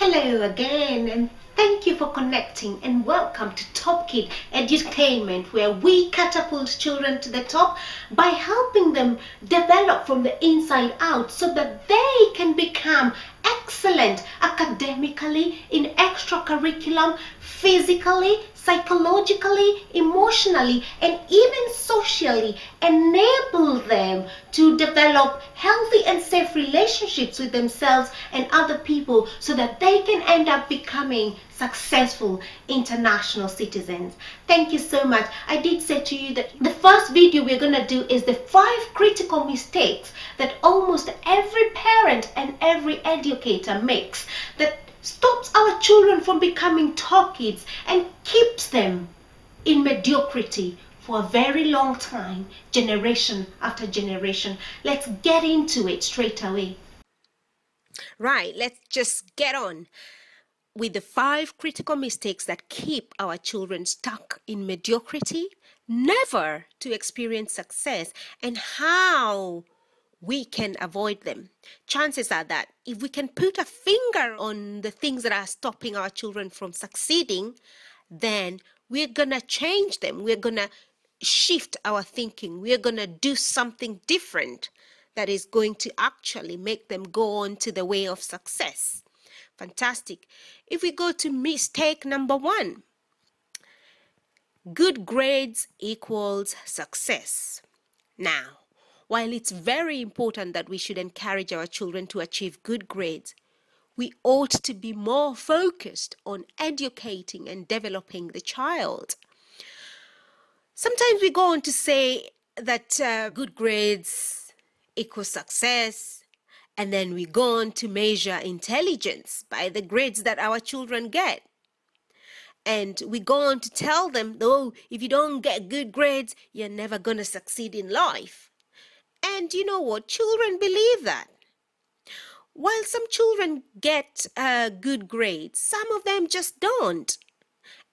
Hello again, and thank you for connecting, and welcome to Top Kid Edutainment, where we catapult children to the top by helping them develop from the inside out so that they can become excellent academically, in extracurriculum, physically, psychologically, emotionally, and even socially. Enable them to develop healthy and safe relationships with themselves and other people so that they can end up becoming successful international citizens. Thank you so much. I did say to you that the first video we're going to do is the 5 critical mistakes that almost every parent and every educator makes that stops our children from becoming top kids and keeps them in mediocrity for a very long time, generation after generation. Let's get into it straight away. Right, let's just get on with the 5 critical mistakes that keep our children stuck in mediocrity, never to experience success, and how we can avoid them. Chances are that if we can put a finger on the things that are stopping our children from succeeding, then we're gonna change them. We're gonna shift our thinking. We're gonna do something different that is going to actually make them go on to the way of success. Fantastic. If we go to mistake number 1, good grades equals success. Now, while it's very important that we should encourage our children to achieve good grades, we ought to be more focused on educating and developing the child. Sometimes we go on to say that good grades equals success, and then we go on to measure intelligence by the grades that our children get. And we go on to tell them, oh, if you don't get good grades, you're never going to succeed in life. And you know what? Children believe that. While some children get good grades, some of them just don't.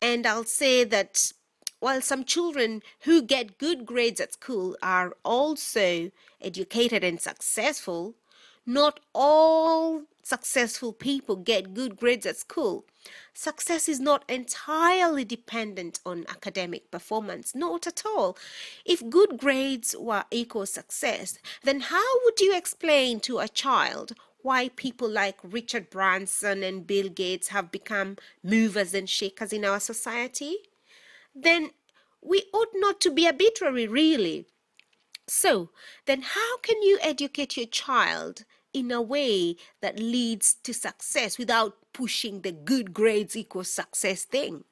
And I'll say that while some children who get good grades at school are also educated and successful, not all successful people get good grades at school. Success is not entirely dependent on academic performance, not at all. If good grades were equal success, then how would you explain to a child why people like Richard Branson and Bill Gates have become movers and shakers in our society? Then we ought not to be arbitrary, really. So, then how can you educate your child in a way that leads to success without pushing the good grades equals success thing?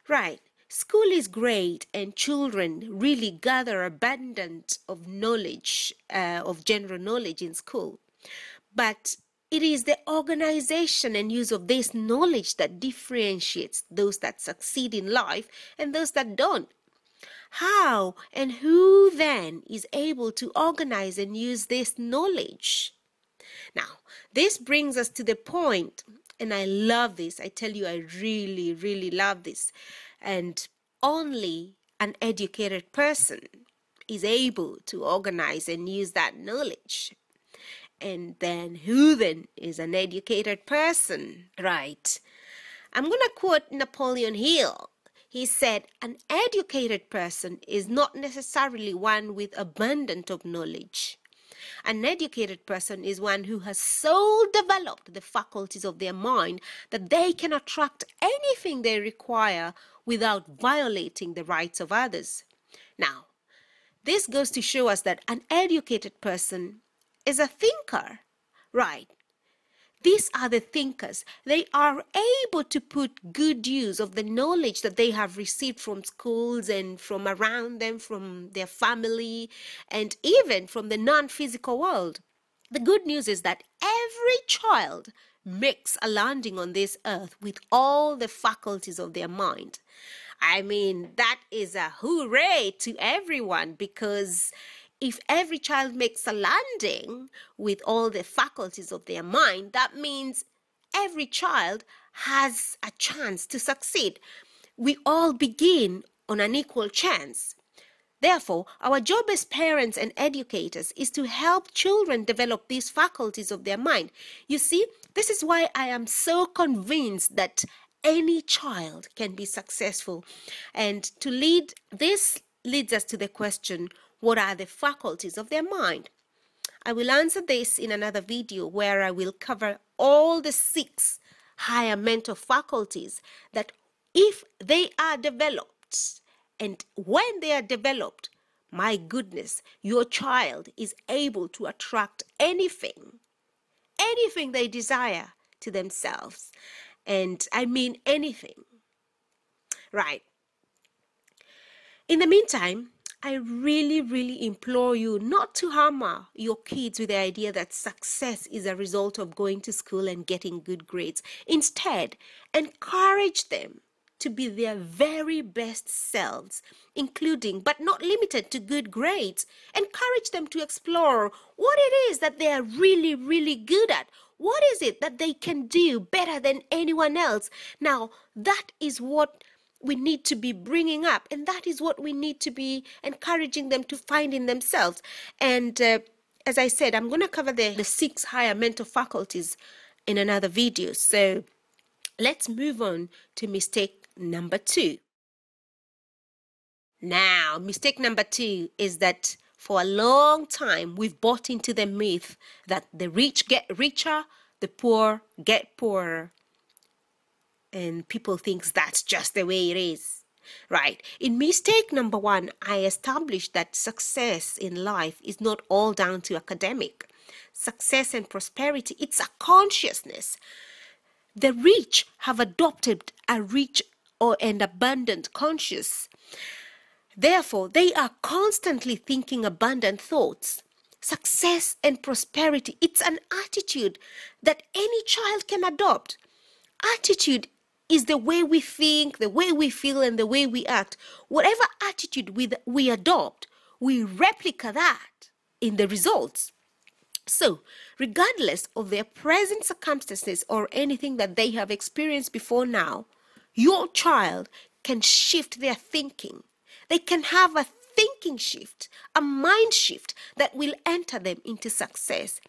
Right. School is great, and children really gather abundance of knowledge, of general knowledge in school. But it is the organization and use of this knowledge that differentiates those that succeed in life and those that don't. How and who then is able to organize and use this knowledge? Now, this brings us to the point, and I love this. I tell you, I really, really love this. And only an educated person is able to organize and use that knowledge. And then who then is an educated person? Right. I'm going to quote Napoleon Hill. He said, an educated person is not necessarily one with abundance of knowledge. An educated person is one who has so developed the faculties of their mind that they can attract anything they require without violating the rights of others. Now, this goes to show us that an educated person is a thinker, right? These are the thinkers. They are able to put good use of the knowledge that they have received from schools and from around them, from their family, and even from the non-physical world. The good news is that every child makes a landing on this earth with all the faculties of their mind. I mean, that is a hooray to everyone, because if every child makes a landing with all the faculties of their mind, that means every child has a chance to succeed. We all begin on an equal chance. Therefore, our job as parents and educators is to help children develop these faculties of their mind. You see, This is why I am so convinced that any child can be successful. And this leads us to the question, what are the faculties of their mind? I will answer this in another video where I will cover all the 6 higher mental faculties that, if they are developed, and when they are developed, my goodness, your child is able to attract anything they desire to themselves. And I mean anything. Right. In the meantime, I really implore you not to hammer your kids with the idea that success is a result of going to school and getting good grades. Instead, encourage them to be their very best selves, including but not limited to good grades. Encourage them to explore what it is that they are really good at. What is it that they can do better than anyone else? Now, that is what we need to be bringing up, and that is what we need to be encouraging them to find in themselves. And as I said, I'm going to cover the 6 higher mental faculties in another video. So let's move on to mistake number 2. Now, mistake number 2 is that for a long time we've bought into the myth that the rich get richer, the poor get poorer. And people think that's just the way it is. Right. In mistake number 1, I established that success in life is not all down to academic. Success and prosperity, it's a consciousness. The rich have adopted a rich and abundant conscious. Therefore, they are constantly thinking abundant thoughts. Success and prosperity, it's an attitude that any child can adopt. Attitude is the way we think, the way we feel, and the way we act. Whatever attitude we adopt, we replicate that in the results. So, regardless of their present circumstances or anything that they have experienced before now, your child can shift their thinking. They can have a thinking shift, a mind shift that will enter them into success.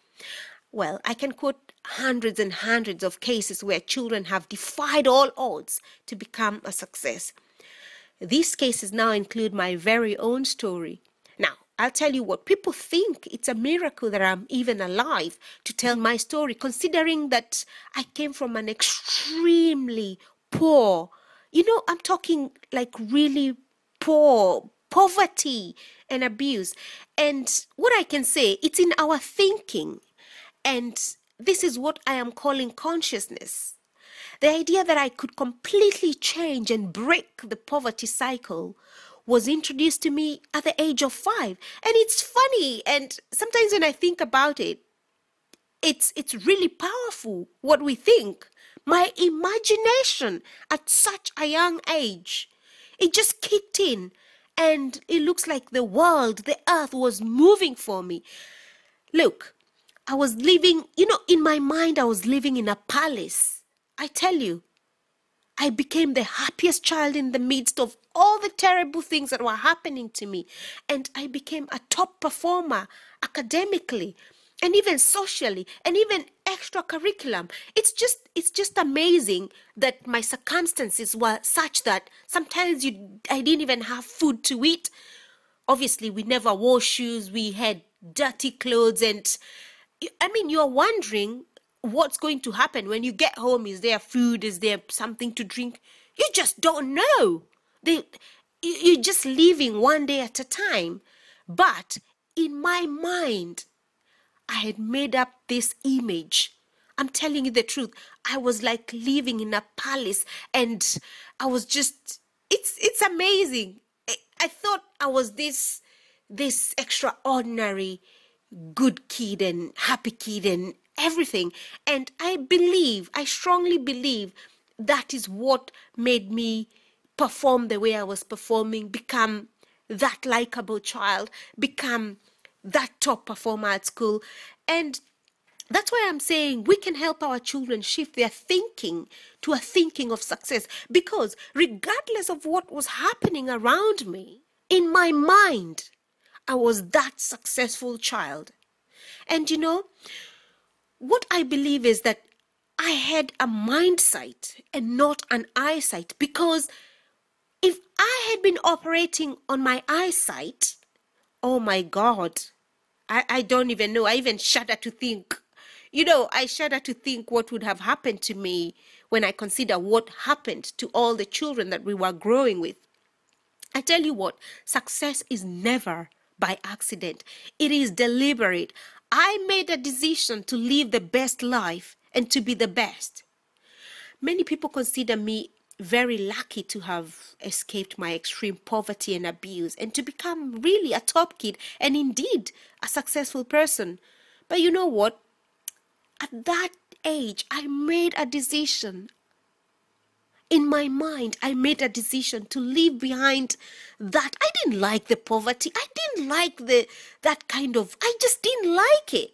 Well, I can quote hundreds and hundreds of cases where children have defied all odds to become a success. These cases now include my very own story. Now, I'll tell you what, people think it's a miracle that I'm even alive to tell my story, considering that I came from an extremely poor, I'm talking like really poor, poverty and abuse. And what I can say, it's in our thinking. And this is what I am calling consciousness. The idea that I could completely change and break the poverty cycle was introduced to me at the age of 5. And it's funny, and sometimes when I think about it, it's really powerful what we think. My imagination at such a young age, it just kicked in, and it looks like the world, the earth was moving for me. Look, I was living, in my mind, I was living in a palace. I tell you, I became the happiest child in the midst of all the terrible things that were happening to me. And I became a top performer academically and even socially and even extracurriculum. It's just amazing that my circumstances were such that sometimes I didn't even have food to eat. Obviously, we never wore shoes. We had dirty clothes, and you're wondering what's going to happen when you get home. Is there food? Is there something to drink? You just don't know. You're just living one day at a time. But in my mind, I had made up this image. I'm telling you the truth. I was like living in a palace, and I was just, it's amazing. I thought I was this extraordinary good kid and happy kid and everything. And I strongly believe that is what made me perform the way I was performing, become that likable child, become that top performer at school. And that's why I'm saying we can help our children shift their thinking to a thinking of success, because regardless of what was happening around me, in my mind, I was that successful child. And what I believe is that I had a mindsight and not an eyesight, because if I had been operating on my eyesight, oh my God, I don't even know. I even shudder to think. I shudder to think what would have happened to me when I consider what happened to all the children that we were growing with. I tell you what, success is never by accident. It is deliberate. I made a decision to live the best life and to be the best. Many people consider me very lucky to have escaped my extreme poverty and abuse and to become really a top kid and indeed a successful person. But you know what? At that age, I made a decision. In my mind, I made a decision to leave behind that. I didn't like the poverty. I didn't like I just didn't like it.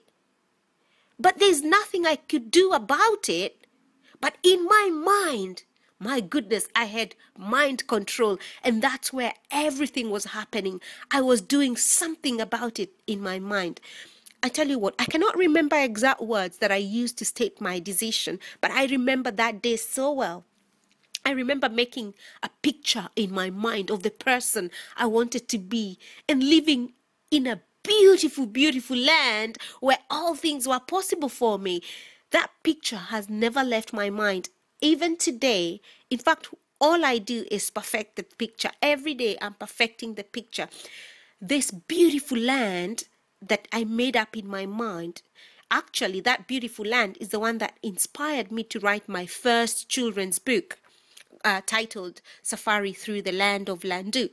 But there's nothing I could do about it. But in my mind, my goodness, I had mind control, and that's where everything was happening. I was doing something about it in my mind. I tell you what, I cannot remember exact words that I used to state my decision, but I remember that day so well. I remember making a picture in my mind of the person I wanted to be and living in a beautiful, beautiful land where all things were possible for me. That picture has never left my mind. Even today, in fact, all I do is perfect the picture. Every day I'm perfecting the picture. This beautiful land that I made up in my mind, actually, that beautiful land is the one that inspired me to write my first children's book, titled Safari Through the Land of Landu.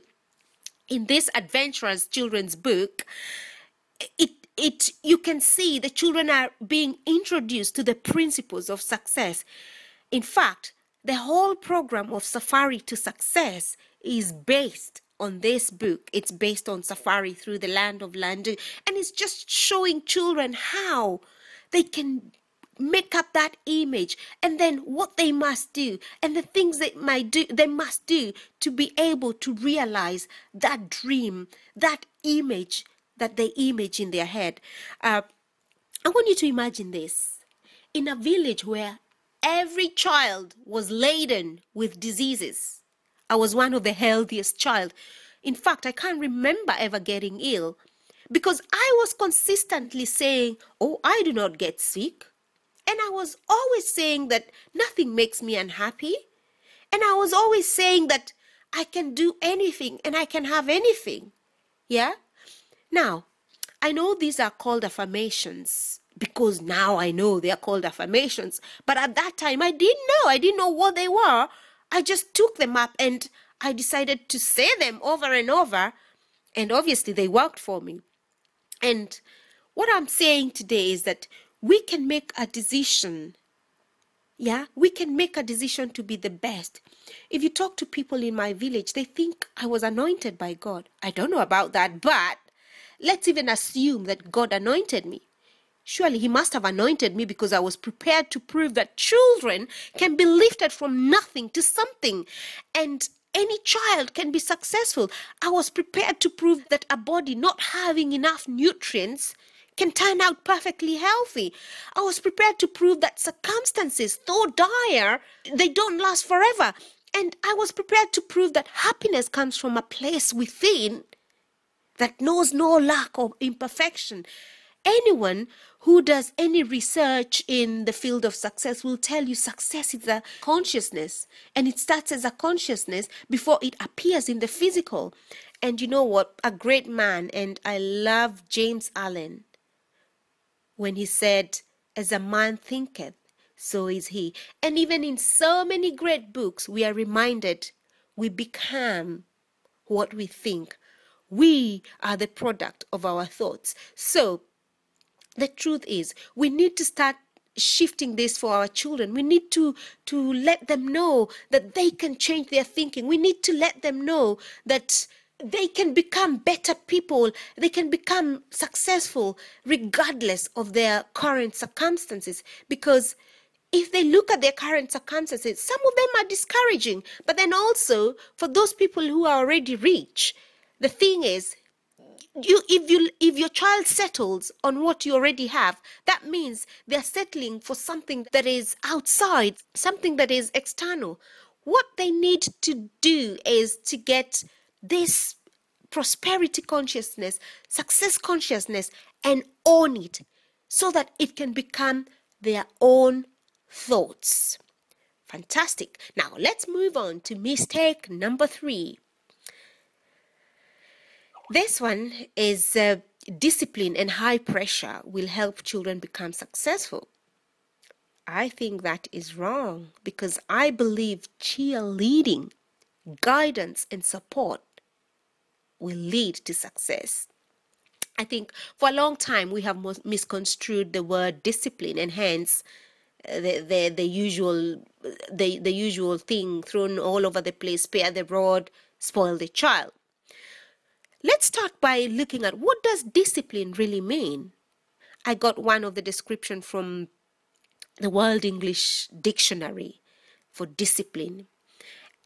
In this adventurous children's book, you can see the children are being introduced to the principles of success. In fact, the whole program of Safari to Success is based on this book. It's based on Safari Through the Land of Landu, and it's just showing children how they can make up that image, and then what they must do, and the things they must do to be able to realize that dream, that image that they image in their head. I want you to imagine this. In a village where every child was laden with diseases, I was one of the healthiest child. In fact, I can't remember ever getting ill, because I was consistently saying, oh, I do not get sick. And I was always saying that nothing makes me unhappy. And I was always saying that I can do anything and I can have anything. Yeah? Now, I know these are called affirmations because now I know they are called affirmations. But at that time, I didn't know. I didn't know what they were. I just took them up and I decided to say them over and over. And obviously, they worked for me. And what I'm saying today is that we can make a decision. Yeah, we can make a decision to be the best. If you talk to people in my village, they think I was anointed by God. I don't know about that, but let's even assume that God anointed me. Surely he must have anointed me because I was prepared to prove that children can be lifted from nothing to something, and any child can be successful. I was prepared to prove that a body not having enough nutrients can turn out perfectly healthy. I was prepared to prove that circumstances, though dire, they don't last forever. And I was prepared to prove that happiness comes from a place within that knows no lack or imperfection. Anyone who does any research in the field of success will tell you success is a consciousness, and it starts as a consciousness before it appears in the physical. And you know what? A great man, and I love James Allen, when he said, as a man thinketh, so is he. And even in so many great books, we are reminded we become what we think. We are the product of our thoughts. So the truth is, we need to start shifting this for our children. We need to let them know that they can change their thinking. We need to let them know that they can become better people. They can become successful regardless of their current circumstances. Because if they look at their current circumstances, some of them are discouraging. But then also, for those people who are already rich, the thing is, if your child settles on what you already have, that means they're settling for something that is outside, something that is external. What they need to do is to get this prosperity consciousness, success consciousness, and own it so that it can become their own thoughts. Fantastic. Now let's move on to mistake number 3. This one is discipline and high pressure will help children become successful. I think that is wrong because I believe cheerleading, guidance, and support will lead to success. I think for a long time we have misconstrued the word discipline, and hence the usual thing thrown all over the place: spare the rod, spoil the child. Let's start by looking at what does discipline really mean. I got one of the description from the World English Dictionary for discipline,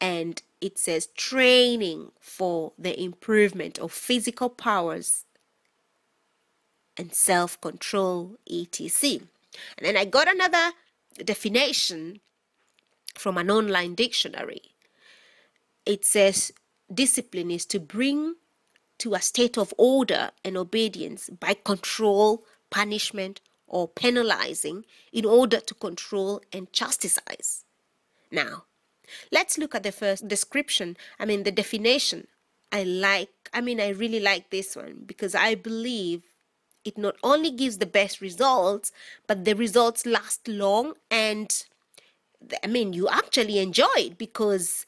and it says training for the improvement of physical powers and self-control, etc. And then I got another definition from an online dictionary. It says discipline is to bring to a state of order and obedience by control, punishment, or penalizing in order to control and chastise. Now, let's look at the first description, the definition. I really like this one because I believe it not only gives the best results, but the results last long, and you actually enjoy it because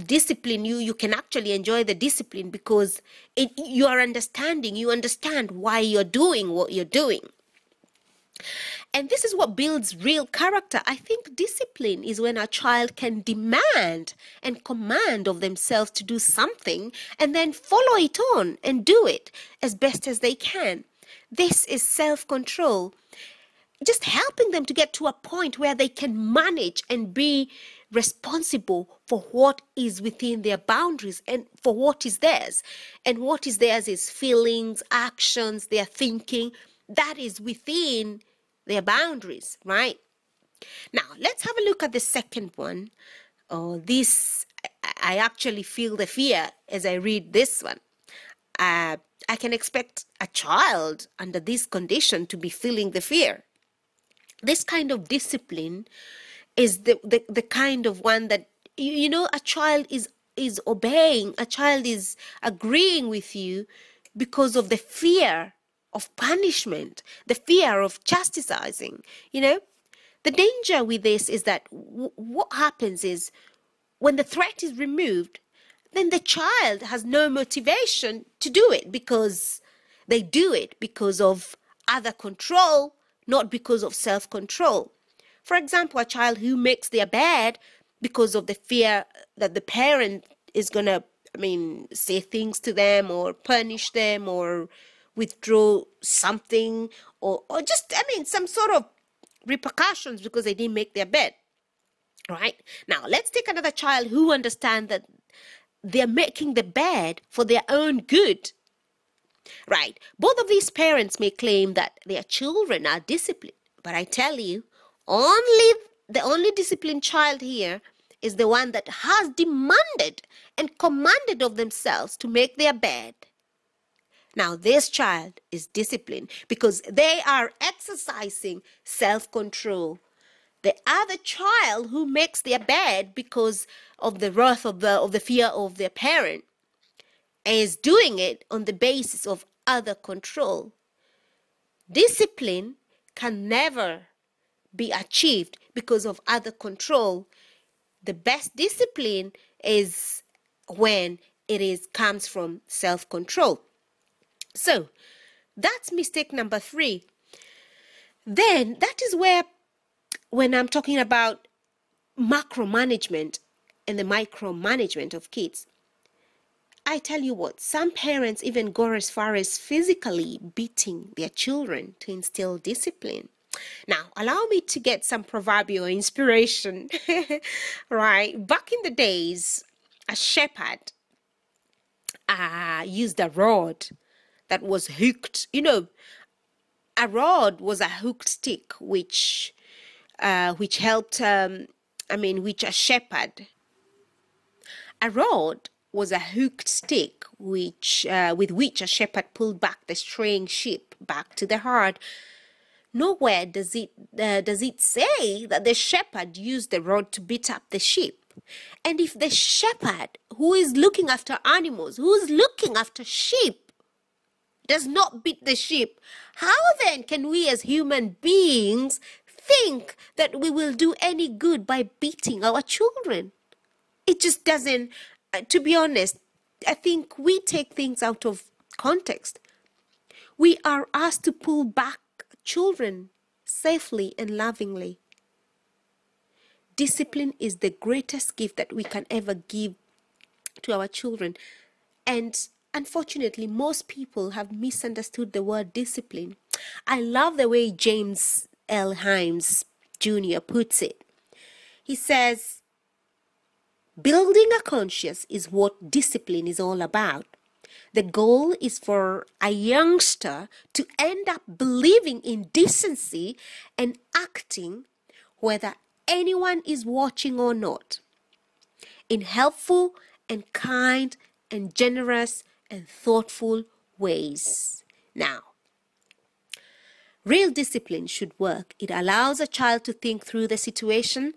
discipline, you can actually enjoy the discipline because you understand why you're doing what you're doing. And this is what builds real character. I think discipline is when a child can demand and command of themselves to do something and then follow it on and do it as best as they can. This is self-control, just helping them to get to a point where they can manage and be responsible for what is within their boundaries and for what is theirs. And what is theirs is feelings, actions, their thinking. That is within their boundaries, right? Now, let's have a look at the second one. I actually feel the fear as I read this one. I can expect a child under this condition to be feeling the fear. This kind of discipline is the kind of one that, a child is obeying, a child is agreeing with you because of the fear of punishment, the fear of chastising. The danger with this is that what happens is when the threat is removed, then the child has no motivation to do it because they do it because of other control, not because of self-control. For example, a child who makes their bed because of the fear that the parent is going to, say things to them or punish them or withdraw something or just, some sort of repercussions because they didn't make their bed. Right? Now, let's take another child who understands that they're making the bed for their own good. Right? Both of these parents may claim that their children are disciplined, but I tell you, the only disciplined child here is the one that has demanded and commanded of themselves to make their bed. Now, this child is disciplined because they are exercising self-control. The other child who makes their bed because of the wrath of the fear of their parent is doing it on the basis of other control. Discipline can never be achieved because of other control. The best discipline is when it comes from self-control. So that's mistake number 3. Then that is where, when I'm talking about macromanagement and the micromanagement of kids, I tell you what, some parents even go as far as physically beating their children to instill discipline. Now, allow me to get some proverbial inspiration. Right? Back in the days, a shepherd used a rod that was hooked. A rod was a hooked stick which helped, which a shepherd. A rod was a hooked stick with which a shepherd pulled back the straying sheep back to the herd. Nowhere does it say that the shepherd used the rod to beat up the sheep. And if the shepherd, who is looking after animals, who is looking after sheep, does not beat the sheep, how then can we as human beings think that we will do any good by beating our children? It just doesn't, to be honest, I think we take things out of context. We are asked to pull back children safely and lovingly. Discipline is the greatest gift that we can ever give to our children. And unfortunately, most people have misunderstood the word discipline. I love the way James L. Himes Jr. puts it. He says, building a conscience is what discipline is all about. The goal is for a youngster to end up believing in decency and acting whether anyone is watching or not, in helpful and kind and generous and thoughtful ways. Now, real discipline should work. It allows a child to think through the situation.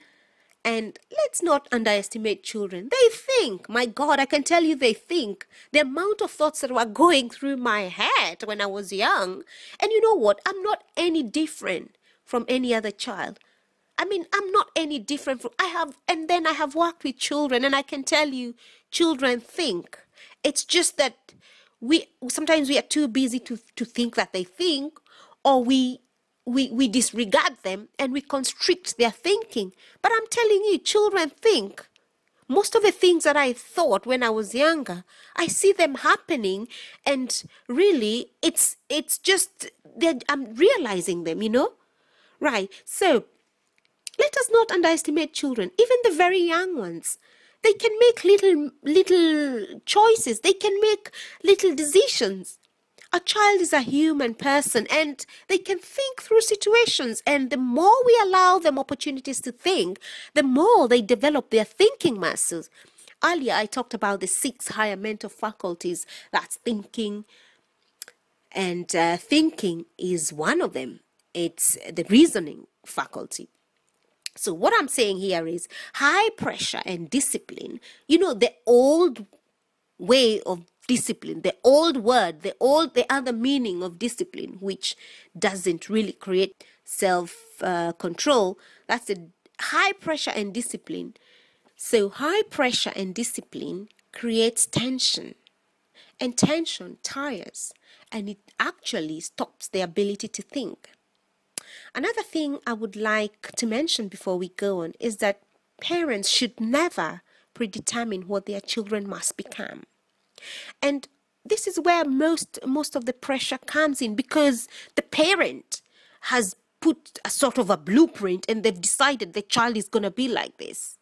And let's not underestimate children. They think. My God, I can tell you they think. The amount of thoughts that were going through my head when I was young. And you know what? I'm not any different from any other child. I'm not any different from... I have worked with children, and I can tell you, children think. It's just that sometimes we are too busy to think that they think, or we disregard them and we constrict their thinking. But I'm telling you, children think. Most of the things that I thought when I was younger, I see them happening, and really it's just I'm realizing them, Right. So let us not underestimate children, even the very young ones. They can make little choices. They can make little decisions. A child is a human person, and they can think through situations. And the more we allow them opportunities to think, the more they develop their thinking muscles. Earlier, I talked about the 6 higher mental faculties. That's thinking. And thinking is one of them. It's the reasoning faculty. So what I'm saying here is high pressure and discipline. The old way of discipline, the old word, the other meaning of discipline, which doesn't really create self-control. That's the high pressure and discipline. So high pressure and discipline creates tension, and tension tires, and it actually stops the ability to think. Another thing I would like to mention before we go on is that parents should never predetermine what their children must become. And this is where most of the pressure comes in, because the parent has put a sort of a blueprint and they've decided the child is going to be like this.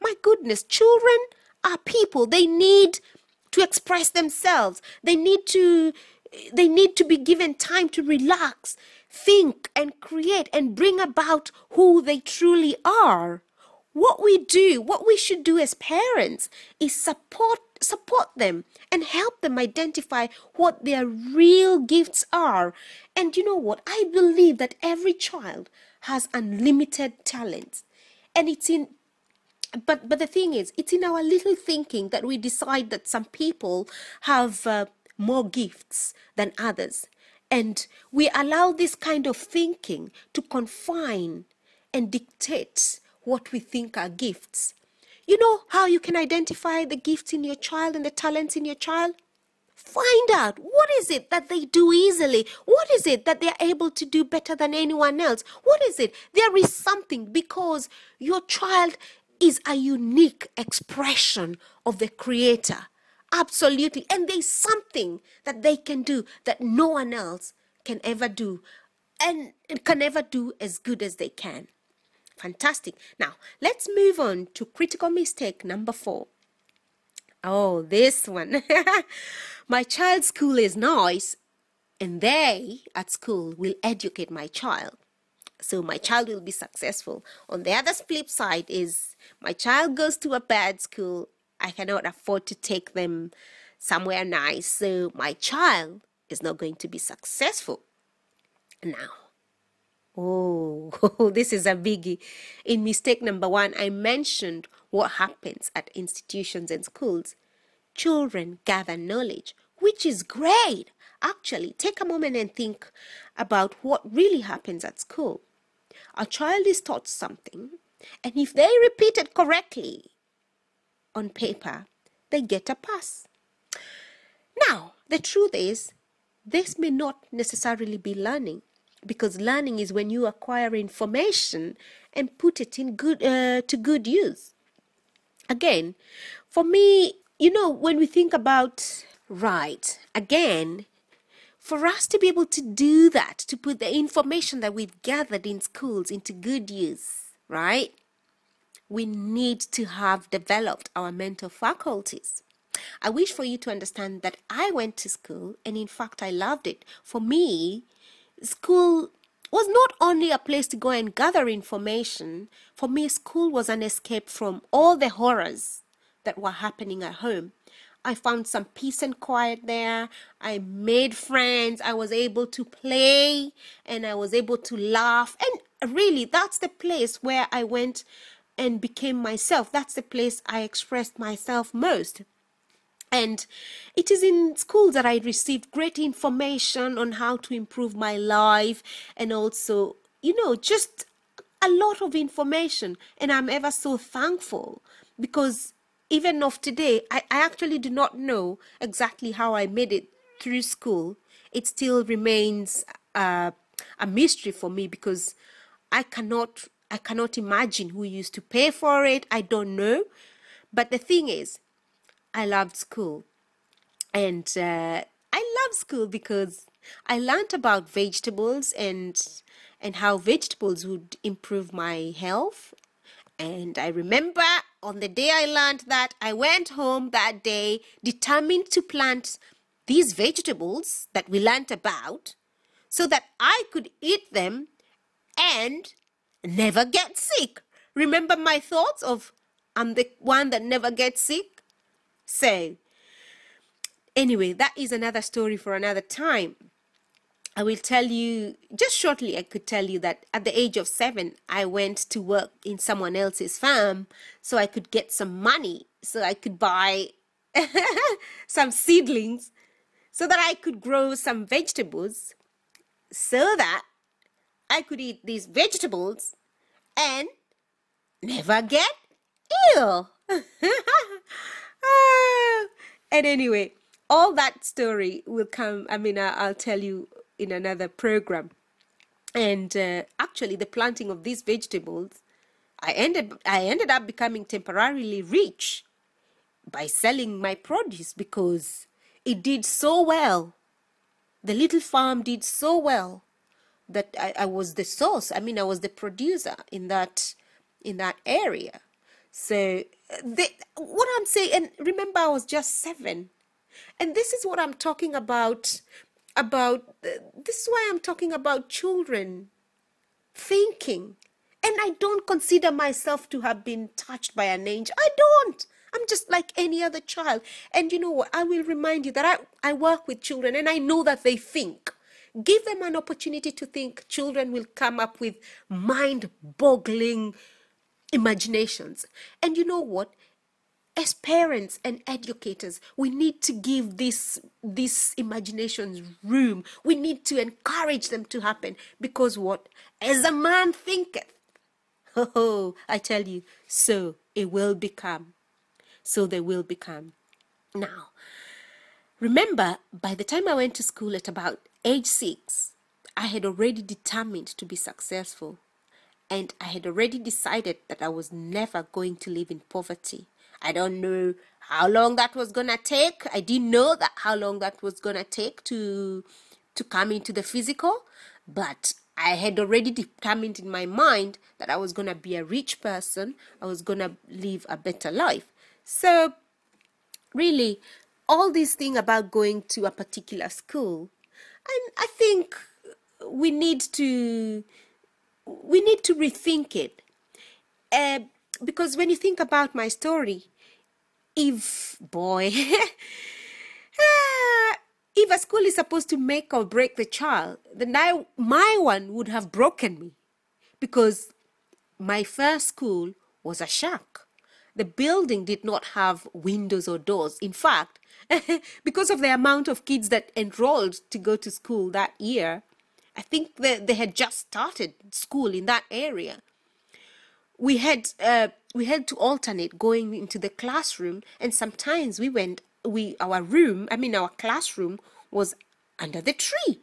My goodness, children are people. They need to express themselves. They need to be given time to relax, think and create and bring about who they truly are. What we should do as parents is support them and help them identify what their real gifts are. And you know what? I believe that every child has unlimited talents. And but the thing is, it's in our little thinking that we decide that some people have more gifts than others. And we allow this kind of thinking to confine and dictate what we think are gifts. You know how you can identify the gifts in your child and the talents in your child? Find out, what is it that they do easily? What is it that they're able to do better than anyone else? What is it? There is something, because your child is a unique expression of the Creator. Absolutely. And there's something that they can do that no one else can ever do, and can never do as good as they can. Fantastic. Now, let's move on to critical mistake number 4. Oh, this one. My child's school is nice, and they at school will educate my child. So my child will be successful. On the other flip side is my child goes to a bad school. I cannot afford to take them somewhere nice. So my child is not going to be successful. Now, oh, this is a biggie. In mistake number 1, I mentioned what happens at institutions and schools. Children gather knowledge, which is great. Actually, take a moment and think about what really happens at school. A child is taught something, and if they repeat it correctly on paper, they get a pass. Now, the truth is, this may not necessarily be learning, because learning is when you acquire information and put it in to good use. Again, for me, when we think about again, for us to be able to do that, to put the information that we've gathered in schools into good use, right? We need to have developed our mental faculties. I wish for you to understand that I went to school, and in fact, I loved it. For me, school was not only a place to go and gather information. For me, school was an escape from all the horrors that were happening at home. I found some peace and quiet there. I made friends. I was able to play, and I was able to laugh. And really, that's the place where I went and became myself. That's the place I expressed myself most. And it is in schools that I received great information on how to improve my life, and also, just a lot of information. And I'm ever so thankful, because even of today, I actually do not know exactly how I made it through school. It still remains a mystery for me, because I cannot imagine who used to pay for it. I don't know. But the thing is, I loved school. And I love school because I learned about vegetables and how vegetables would improve my health. And I remember on the day I learned that, I went home that day determined to plant these vegetables that we learned about, so that I could eat them and never get sick. Remember my thoughts of, I'm the one that never gets sick? So, anyway, that is another story for another time. I will tell you, just shortly, I could tell you that at the age of 7, I went to work in someone else's farm so I could get some money, so I could buy some seedlings, so that I could grow some vegetables, so that I could eat these vegetables and never get ill. And anyway, all that story will come, I'll tell you in another program. And actually, the planting of these vegetables, I ended up becoming temporarily rich by selling my produce, because it did so well. The little farm did so well that I was the source. I was the producer in that area. So what I'm saying, and remember, I was just 7, and this is what I'm talking about. This is why I'm talking about children thinking. And I don't consider myself to have been touched by an angel. I don't. I'm just like any other child. And you know what? I will remind you that I work with children, and I know that they think. Give them an opportunity to think. Children will come up with mind-boggling imaginations. And you know what? As parents and educators, we need to give these imaginations room. We need to encourage them to happen, because what? As a man thinketh, I tell you, so it will become. So they will become. Now, remember, by the time I went to school at about age 6, I had already determined to be successful. And I had already decided that I was never going to live in poverty. I don't know how long that was going to take. I didn't know that how long that was going to take to come into the physical. But I had already determined in my mind that I was going to be a rich person. I was going to live a better life. So really, all this thing about going to a particular school, and I think we need to rethink it. Uh, because when you think about my story, if boy, if a school is supposed to make or break the child, then my one would have broken me, because my first school was a shack. The building did not have windows or doors. In fact, because of the amount of kids that enrolled to go to school that year, I think they had just started school in that area. We had to alternate going into the classroom, and sometimes our classroom was under the tree.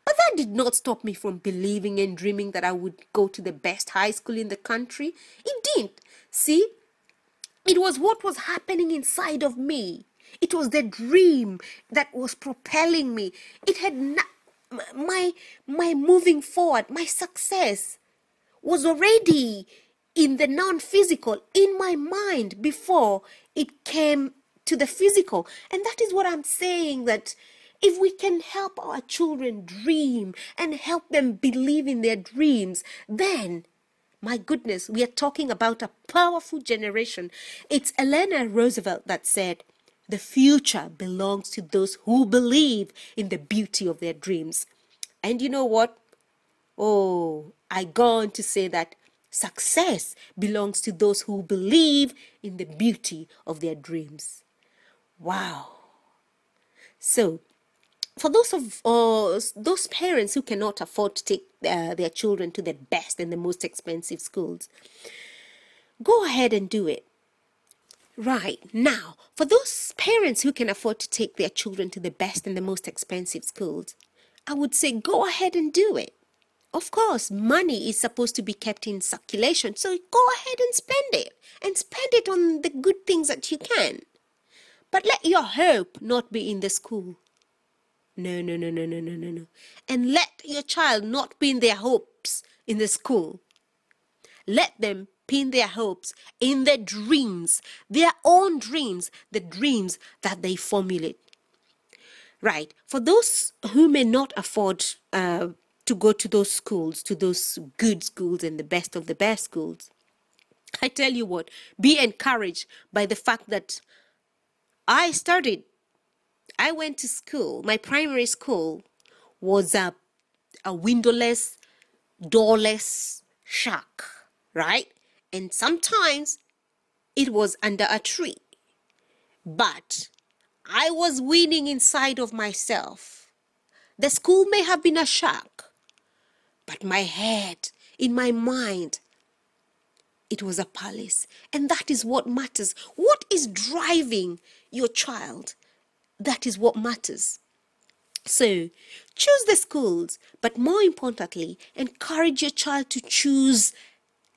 But that did not stop me from believing and dreaming that I would go to the best high school in the country. It didn't. See, it was what was happening inside of me. It was the dream that was propelling me. It had my moving forward, my success was already in the non-physical, in my mind, before it came to the physical. And that is what I'm saying, that if we can help our children dream and help them believe in their dreams, then, my goodness, we are talking about a powerful generation. It's Eleanor Roosevelt that said, "The future belongs to those who believe in the beauty of their dreams." And you know what? Oh, I go on to say that success belongs to those who believe in the beauty of their dreams. Wow. So, for those parents who cannot afford to take their children to the best and the most expensive schools, go ahead and do it. Right. Now, for those parents who can afford to take their children to the best and the most expensive schools, I would say go ahead and do it. Of course, money is supposed to be kept in circulation, so go ahead and spend it. And spend it on the good things that you can. But let your hope not be in the school. No, no, no, no, no, no, no, no. And let your child not pin their hopes in the school. Let them pin their hopes in their dreams, their own dreams, the dreams that they formulate. Right. For those who may not afford to go to those schools, to those good schools and the best of the best schools, I tell you what, be encouraged by the fact that I went to school. My primary school was a windowless, doorless shack, right? And sometimes it was under a tree. But I was winning inside of myself. The school may have been a shack, but my head, in my mind, it was a palace. And that is what matters. What is driving your child? That is what matters. So, choose the schools, but more importantly, encourage your child to choose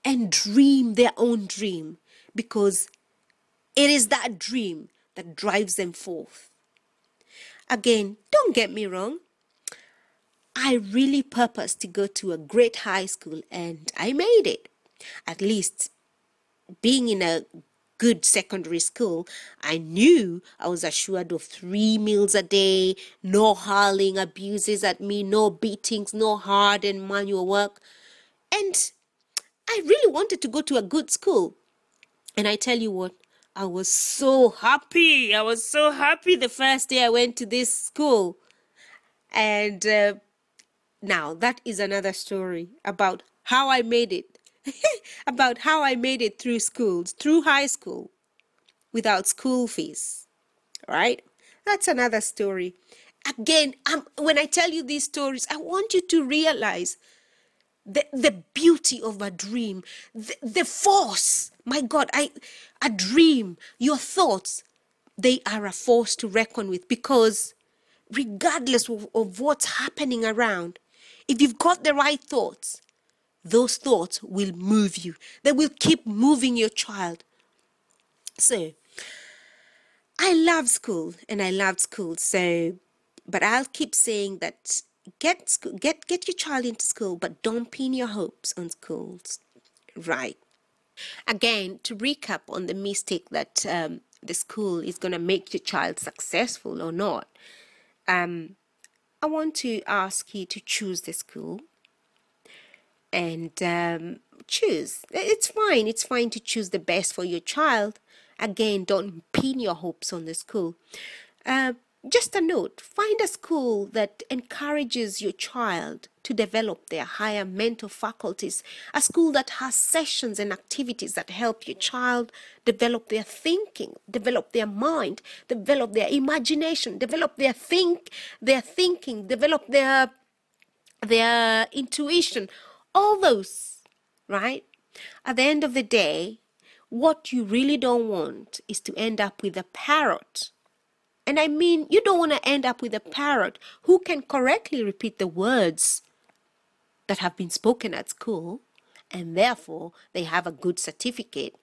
and dream their own dream, because it is that dream that drives them forth. Again, don't get me wrong. I really purposed to go to a great high school, and I made it. At least, being in a good secondary school, I knew I was assured of 3 meals a day, no hurling abuses at me, no beatings, no hard and manual work. And I really wanted to go to a good school. And I tell you what, I was so happy. I was so happy the first day I went to this school. And now that is another story about how I made it. About how I made it through schools, through high school, without school fees, right? That's another story. Again, when I tell you these stories, I want you to realize the beauty of a dream, the force. My God, a dream, your thoughts, they are a force to reckon with, because regardless of what's happening around, if you've got the right thoughts, those thoughts will move you. They will keep moving your child. So, I love school and I loved school. So, but I'll keep saying that get your child into school, but don't pin your hopes on schools. Right. Again, to recap on the mistake that the school is going to make your child successful or not, I want to ask you to choose the school and choose. It's fine. It's fine to choose the best for your child. Again, don't pin your hopes on the school. Just a note, find a school that encourages your child to develop their higher mental faculties, a school that has sessions and activities that help your child develop their thinking, develop their mind, develop their imagination, develop their thinking, develop their intuition, all those, right? At the end of the day, what you really don't want is to end up with a parrot. And I mean, you don't want to end up with a parrot who can correctly repeat the words that have been spoken at school, and therefore they have a good certificate.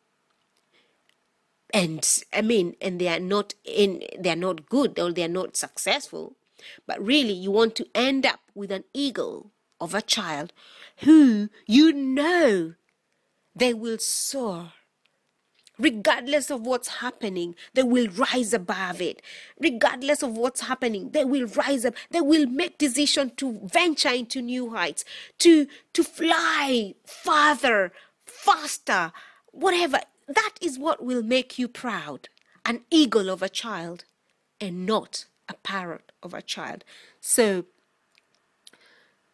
And I mean, and they are not good, or they are not successful. But really, you want to end up with an eagle of a child who you know they will soar. Regardless of what's happening, they will rise above it. Regardless of what's happening, they will rise up. They will make decisions to venture into new heights, to fly farther, faster, whatever. That is what will make you proud. An eagle of a child and not a parrot of a child. So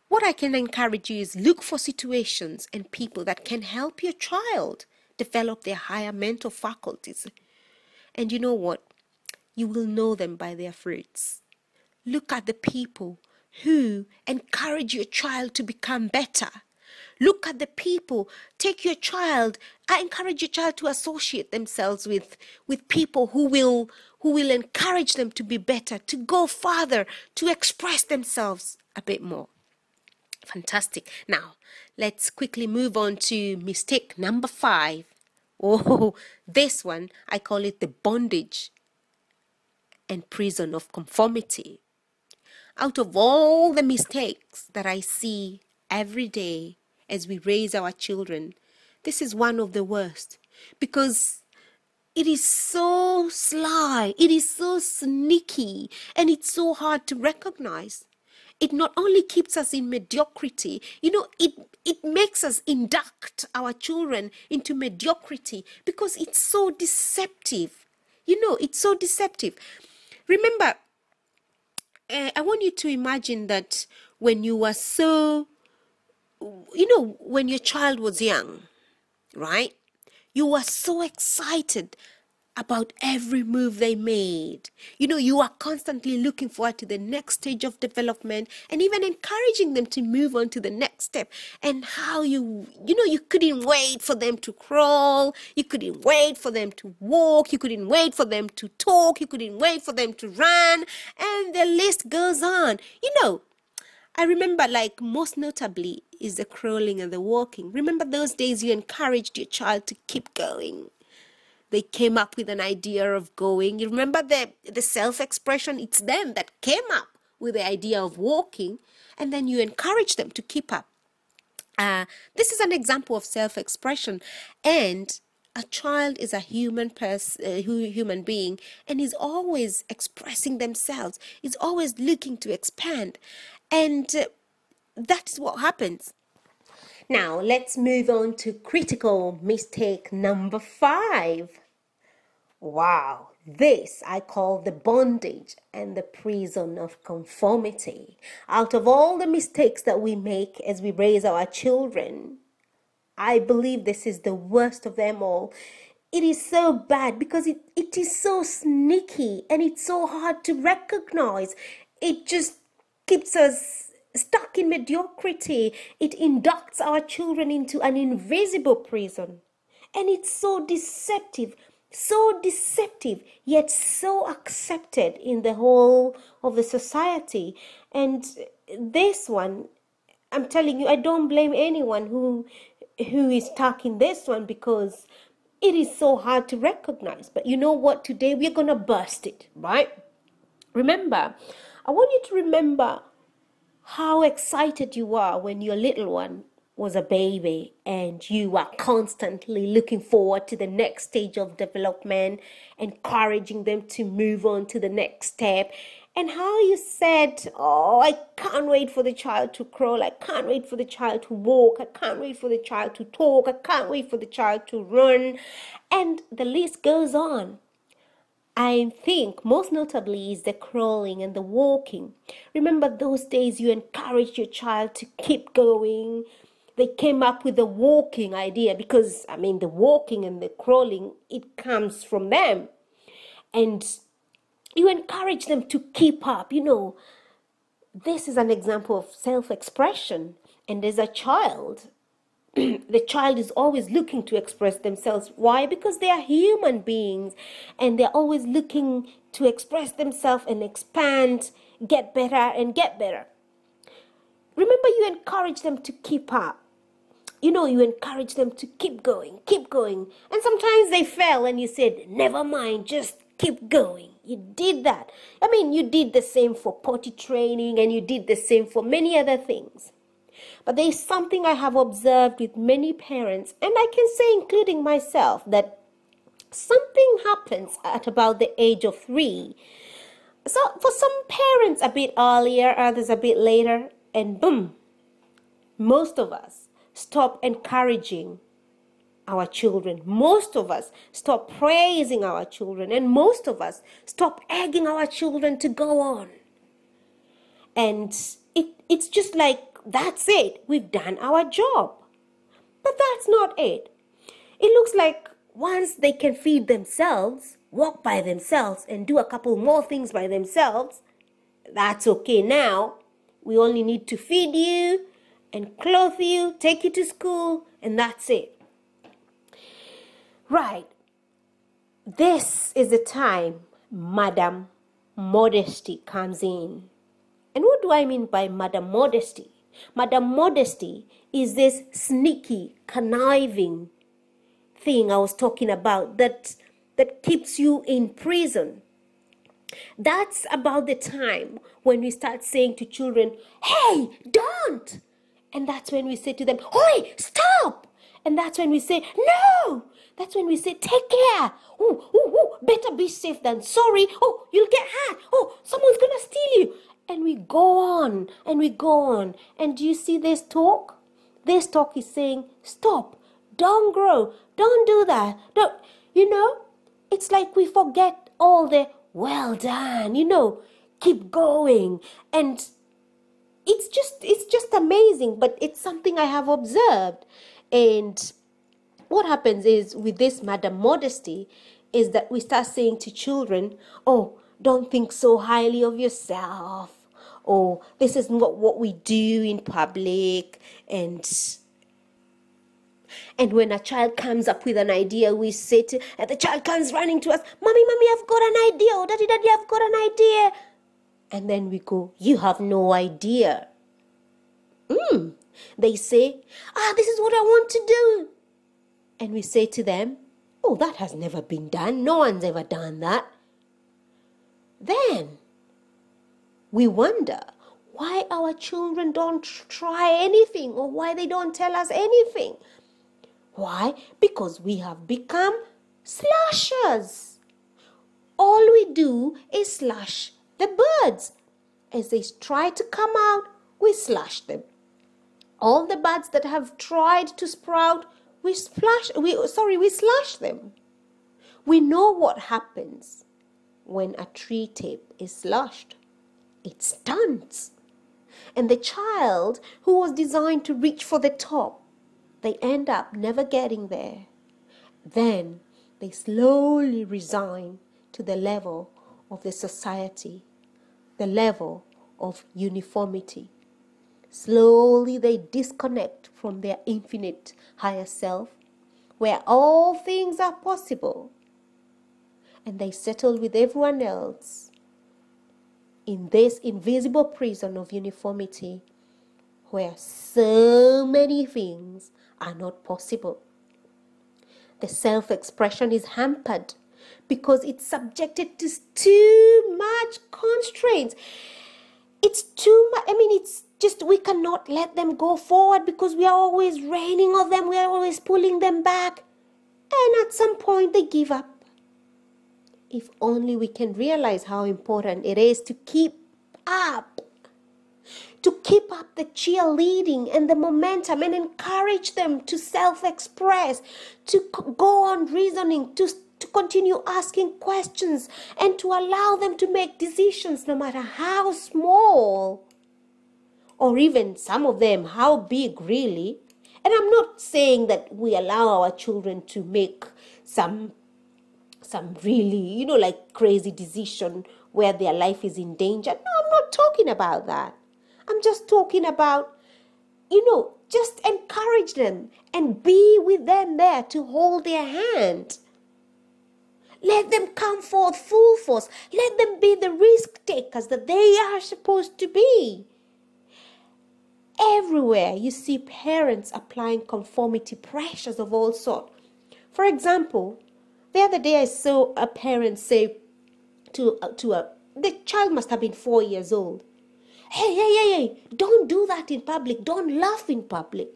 what I can encourage you is look for situations and people that can help your child develop their higher mental faculties. And you know what? You will know them by their fruits. Look at the people who encourage your child to become better. Look at the people. I encourage your child to associate themselves with people who will encourage them to be better, to go farther, to express themselves a bit more. Fantastic. Now, let's quickly move on to mistake number 5. Oh, this one, I call it the bondage and prison of conformity. Out of all the mistakes that I see every day as we raise our children, this is one of the worst, because it is so sly, it is so sneaky, and it's so hard to recognize. It not only keeps us in mediocrity, it makes us induct our children into mediocrity because it's so deceptive. It's so deceptive. Remember, I want you to imagine that when you were when your child was young, right? You were so excited about every move they made. You are constantly looking forward to the next stage of development and even encouraging them to move on to the next step. And how you couldn't wait for them to crawl. You couldn't wait for them to walk. You couldn't wait for them to talk. You couldn't wait for them to run. And the list goes on. I remember, like, most notably is the crawling and the walking. Remember those days you encouraged your child to keep going? They came up with an idea of going. You remember the self-expression? It's them that came up with the idea of walking, and then you encourage them to keep up. This is an example of self-expression. And a child is a human being, and is always expressing themselves, is always looking to expand. And that is what happens. Now, let's move on to critical mistake number 5. Wow, this I call the bondage and the prison of conformity. Out of all the mistakes that we make as we raise our children, I believe this is the worst of them all. It is so bad because it is so sneaky and it's so hard to recognize. It just keeps us stuck in mediocrity. It inducts our children into an invisible prison. And it's so deceptive, yet so accepted in the whole of the society. And this one, I'm telling you, I don't blame anyone who is stuck in this one, because it is so hard to recognize. But you know what? Today we're going to burst it, right? Remember, I want you to remember how excited you are when your little one was a baby and you are constantly looking forward to the next stage of development, encouraging them to move on to the next step, and how you said, oh, I can't wait for the child to crawl, I can't wait for the child to walk, I can't wait for the child to talk, I can't wait for the child to run, and the list goes on. I think most notably is the crawling and the walking. Remember those days you encouraged your child to keep going. They came up with the walking idea because, the walking and the crawling, it comes from them. And you encourage them to keep up. This is an example of self-expression. And as a child, the child is always looking to express themselves. Why? Because they are human beings and they're always looking to express themselves and expand, get better and get better. Remember, you encourage them to keep up. You encourage them to keep going. And sometimes they fell and you said, never mind, just keep going. You did that. You did the same for potty training and you did the same for many other things. But there is something I have observed with many parents, and I can say including myself, that something happens at about the age of 3. So for some parents a bit earlier, others a bit later, and boom, most of us stop encouraging our children. Most of us stop praising our children, and most of us stop egging our children to go on. And it's just like, that's it. We've done our job. But that's not it. It looks like once they can feed themselves, walk by themselves, and do a couple more things by themselves, that's okay now. We only need to feed you and clothe you, take you to school, and that's it. Right. This is the time Madam Modesty comes in. And what do I mean by Madam Modesty? Madam Modesty is this sneaky, conniving thing I was talking about that keeps you in prison. That's about the time when we start saying to children, hey, don't! And that's when we say to them, oi, stop! And that's when we say, no! That's when we say, take care! Better be safe than sorry! Oh, you'll get hurt! Oh, someone's gonna steal you! And we go on, and we go on. And do you see this talk? This talk is saying, stop, don't grow, don't do that. Don't, it's like we forget all the well done, keep going. And it's just amazing, but it's something I have observed. And what happens is with this Madam Modesty is that we start saying to children, oh, don't think so highly of yourself. Or this is not what we do in public. And when a child comes up with an idea, we say to, and the child comes running to us, Mommy, I've got an idea. Or Daddy, I've got an idea. And then we go, you have no idea. They say, this is what I want to do. And we say to them, oh, that has never been done. No one's ever done that. Then we wonder why our children don't try anything or why they don't tell us anything. Why? Because we have become slashers. All we do is slash the birds. As they try to come out, we slash them. All the buds that have tried to sprout, we slash them. We know what happens when a tree tip is slashed. It stunts. And the child who was designed to reach for the top, they end up never getting there. Then they slowly resign to the level of the society, the level of uniformity. Slowly they disconnect from their infinite higher self, where all things are possible, and they settle with everyone else in this invisible prison of uniformity, where so many things are not possible. The self-expression is hampered because it's subjected to too much constraints. it's too much. I mean, it's just, we cannot let them go forward because we are always raining on them. We are always pulling them back. And at some point they give up. If only we can realize how important it is to keep up. To keep up the cheerleading and the momentum and encourage them to self-express, to go on reasoning, to continue asking questions, and to allow them to make decisions no matter how small, or even some of them how big really. And I'm not saying that we allow our children to make some really, like crazy decision where their life is in danger. No, I'm not talking about that. I'm just talking about, just encourage them and be with them there to hold their hand. Let them come forth full force. Let them be the risk takers that they are supposed to be. Everywhere you see parents applying conformity pressures of all sorts. For example, the other day I saw a parent say the child must have been 4 years old. Hey, don't do that in public. Don't laugh in public.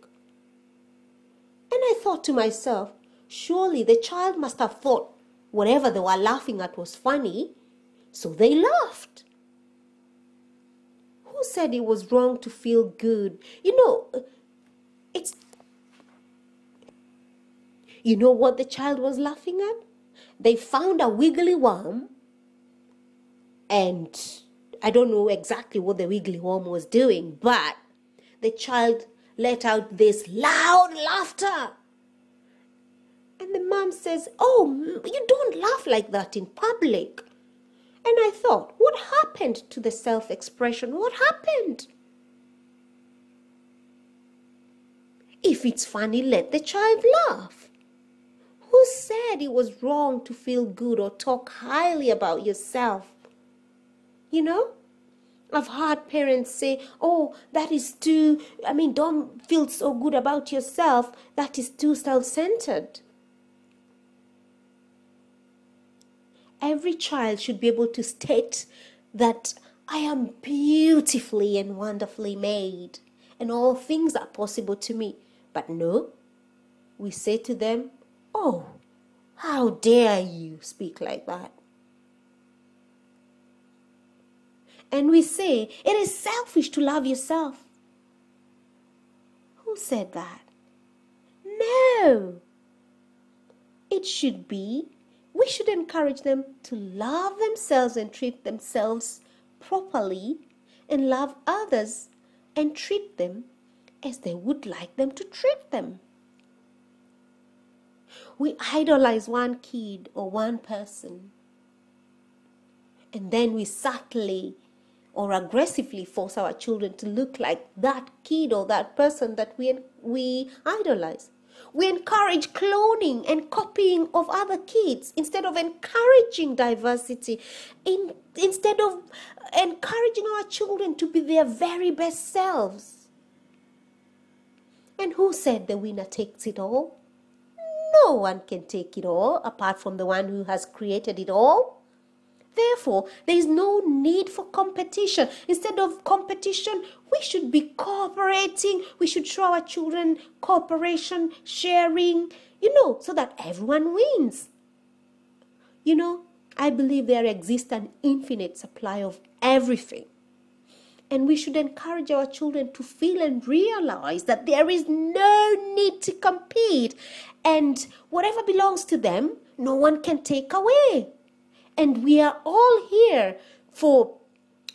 And I thought to myself, surely the child must have thought whatever they were laughing at was funny, so they laughed. Who said it was wrong to feel good? It's... You know what the child was laughing at? They found a wiggly worm, and I don't know exactly what the wiggly worm was doing, but the child let out this loud laughter. And the mom says, "Oh, you don't laugh like that in public." And I thought, what happened to the self-expression? What happened? If it's funny, let the child laugh. Who said it was wrong to feel good or talk highly about yourself? I've heard parents say, "Oh, that is too, don't feel so good about yourself. That is too self-centered." Every child should be able to state that I am beautifully and wonderfully made, and all things are possible to me. But no, we say to them, "Oh, how dare you speak like that?" And we say, "It is selfish to love yourself." Who said that? No. It should be, we should encourage them to love themselves and treat themselves properly, and love others and treat them as they would like them to treat them. We idolize one kid or one person, and then we subtly or aggressively force our children to look like that kid or that person that we idolize. We encourage cloning and copying of other kids instead of encouraging diversity, instead of encouraging our children to be their very best selves. And who said the winner takes it all? No one can take it all apart from the one who has created it all. Therefore, there is no need for competition. Instead of competition, we should be cooperating. We should show our children cooperation, sharing, so that everyone wins. I believe there exists an infinite supply of everything. And we should encourage our children to feel and realize that there is no need to compete. And whatever belongs to them, no one can take away. And we are all here for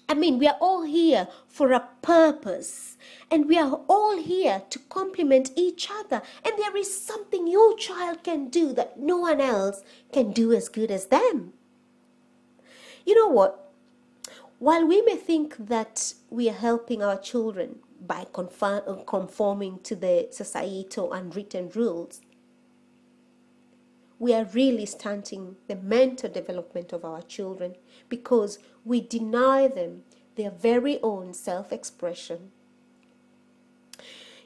a purpose. And we are all here to complement each other. And there is something your child can do that no one else can do as good as them. You know what? While we may think that we are helping our children by conforming to the societal unwritten rules, we are really stunting the mental development of our children because we deny them their very own self-expression.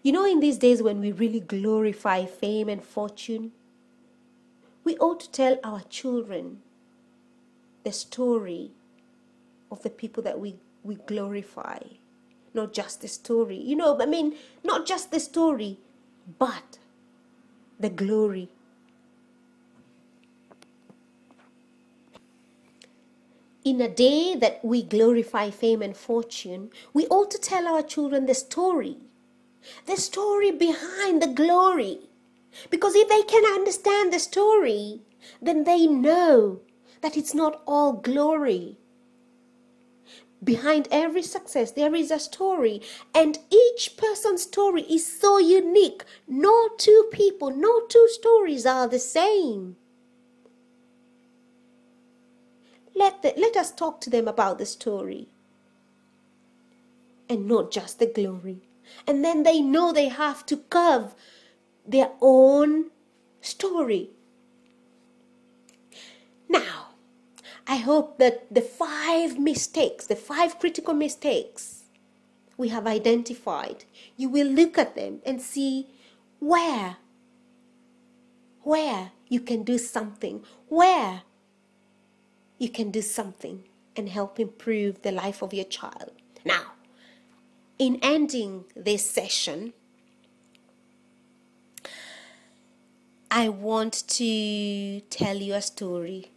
In these days when we really glorify fame and fortune, we ought to tell our children the story of the people that we we glorify not just the story, not just the story, but the glory. In a day that we glorify fame and fortune, we ought to tell our children the story behind the glory. Because if they can understand the story, then they know that it's not all glory. Behind every success, there is a story, and each person's story is so unique. No two people, no two stories are the same. Let us talk to them about the story and not just the glory. And then they know they have to carve their own story. Now, I hope that the 5 critical mistakes we have identified, you will look at them and see where you can do something, and help improve the life of your child. Now, in ending this session, I want to tell you a story.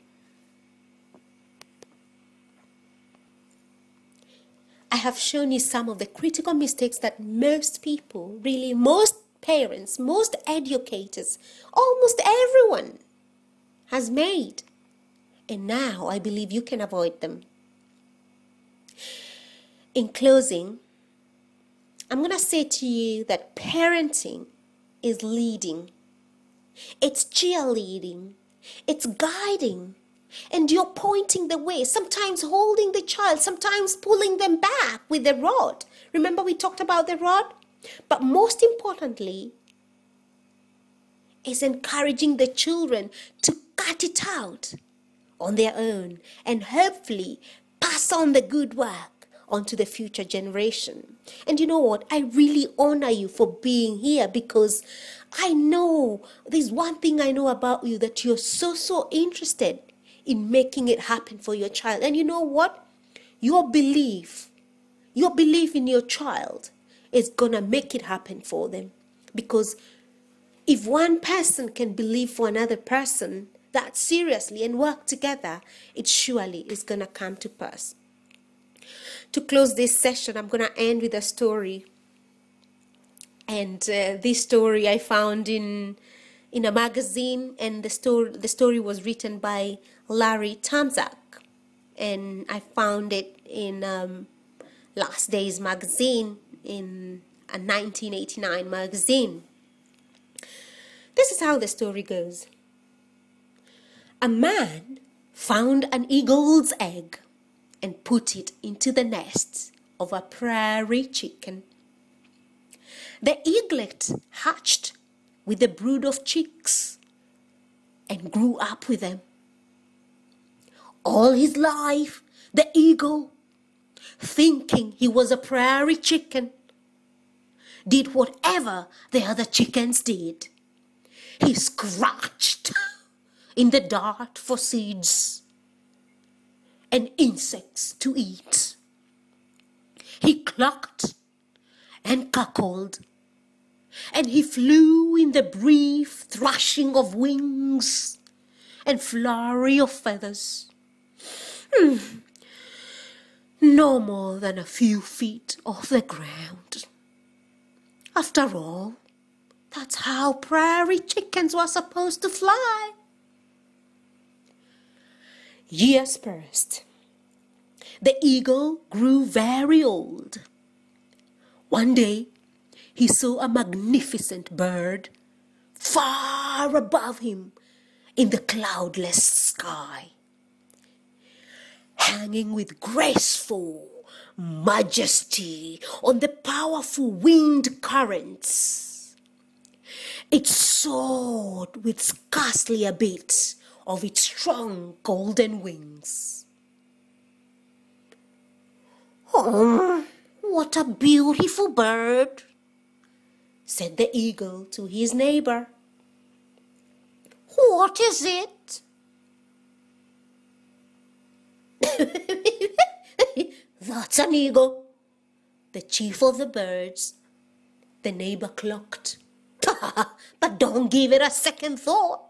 I have shown you some of the critical mistakes that most people, really most parents, most educators, almost everyone has made. And now I believe you can avoid them. In closing, I'm going to say to you that parenting is leading. It's cheerleading. It's guiding. And you're pointing the way, sometimes holding the child, sometimes pulling them back with the rod. Remember we talked about the rod? But most importantly, is encouraging the children to cut it out on their own and hopefully pass on the good work onto the future generation. And you know what? I really honor you for being here, because I know there's one thing I know about you, that you're so interested in making it happen for your child. And you know what? Your belief in your child is gonna make it happen for them. Because if one person can believe for another person that seriously and work together, it surely is gonna come to pass. To close this session, I'm gonna end with a story. And this story I found in a magazine, and the story was written by Larry Tamzak, and I found it in Last Days magazine, in a 1989 magazine. This is how the story goes. A man found an eagle's egg and put it into the nest of a prairie chicken. The eaglet hatched with a brood of chicks and grew up with them. All his life, the eagle, thinking he was a prairie chicken, did whatever the other chickens did. He scratched in the dirt for seeds and insects to eat. He clucked and cackled, and he flew in the brief thrashing of wings and flurry of feathers. No more than a few feet off the ground. After all, that's how prairie chickens were supposed to fly. Years passed. The eagle grew very old. One day, he saw a magnificent bird far above him in the cloudless sky, hanging with graceful majesty on the powerful wind currents. It soared with scarcely a bit of its strong golden wings. "Oh, what a beautiful bird," said the eagle to his neighbor. "What is it?" "That's an eagle, the chief of the birds, the neighbor clucked. But don't give it a second thought.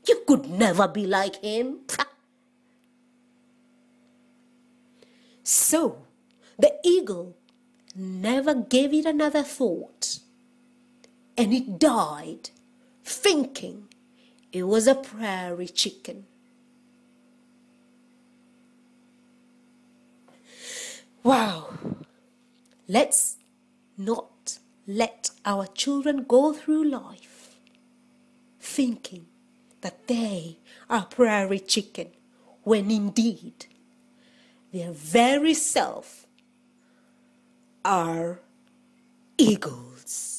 You could never be like him. So the eagle never gave it another thought, and it died thinking it was a prairie chicken. Wow, let's not let our children go through life thinking that they are prairie chicken, when indeed their very self are eagles.